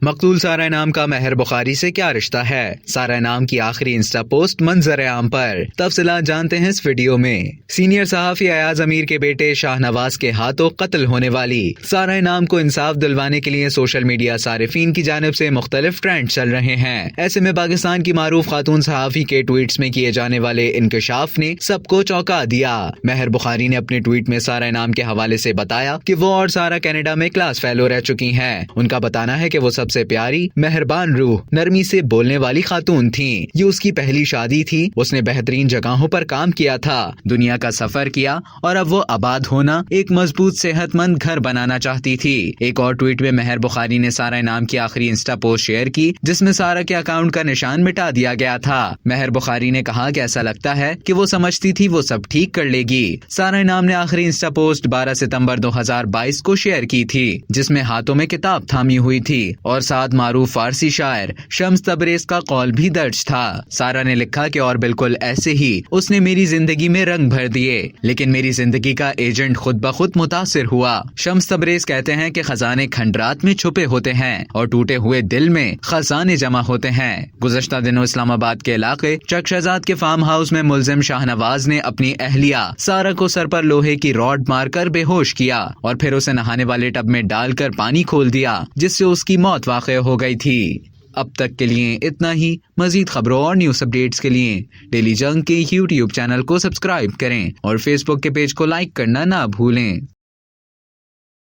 مقتول سارہ انعام کا مہر بخاری سے کیا رشتہ ہے؟ سارہ انعام کی آخری انسٹا پوسٹ منظر عام پر، تفصیلات جانتے ہیں اس ویڈیو میں۔ سینئر صحافی ایاز امیر کے بیٹے شاہ نواز کے ہاتھوں قتل ہونے والی سارہ انعام کو انصاف دلوانے کے لیے سوشل میڈیا صارفین کی جانب سے مختلف ٹرینڈ چل رہے ہیں۔ ایسے میں پاکستان کی معروف خاتون صحافی کے ٹویٹس میں کیے جانے والے انکشاف نے سب کو چونکا دیا۔ مہر بخاری نے اپنے ٹویٹ میں سارہ انعام کے حوالے سے بتایا کہ وہ اور سارہ کینیڈا میں کلاس فیلو رہ چکی ہیں۔ ان کا بتانا ہے کہ وہ سب سے پیاری، مہربان روح، نرمی سے بولنے والی خاتون تھیں۔ یہ اس کی پہلی شادی تھی۔ اس نے بہترین جگہوں پر کام کیا تھا، دنیا کا سفر کیا، اور اب وہ آباد ہونا، ایک مضبوط صحت مند گھر بنانا چاہتی تھی۔ ایک اور ٹویٹ میں مہر بخاری نے سارہ انعام کی آخری انسٹا پوسٹ شیئر کی، جس میں سارہ کے اکاؤنٹ کا نشان مٹا دیا گیا تھا۔ مہر بخاری نے کہا کہ ایسا لگتا ہے کہ وہ سمجھتی تھی وہ سب ٹھیک کر لے گی۔ سارہ انعام نے آخری انسٹا پوسٹ 12 ستمبر 2022 کو شیئر کی تھی، جس میں ہاتھوں میں کتاب تھامی ہوئی تھی اور ساتھ معروف فارسی شاعر شمس تبریز کا قول بھی درج تھا۔ سارہ نے لکھا کہ اور بالکل ایسے ہی اس نے میری زندگی میں رنگ بھر دیے، لیکن میری زندگی کا ایجنٹ خود بخود متاثر ہوا۔ شمس تبریز کہتے ہیں کہ خزانے کھنڈرات میں چھپے ہوتے ہیں اور ٹوٹے ہوئے دل میں خزانے جمع ہوتے ہیں۔ گزشتہ دنوں اسلام آباد کے علاقے چک شہزاد کے فارم ہاؤس میں ملزم شاہ نواز نے اپنی اہلیہ سارہ کو سر پر لوہے کی راڈ مار کر بے ہوش کیا اور پھر اسے نہانے والے ٹب میں ڈال کر پانی کھول دیا، جس سے اس کی موت واقع ہو گئی تھی۔ اب تک کے لیے اتنا ہی۔ مزید خبروں اور نیوز اپڈیٹس کے لیے ڈیلی جنگ کے یوٹیوب چینل کو سبسکرائب کریں اور فیس بک کے پیج کو لائک کرنا نہ بھولیں۔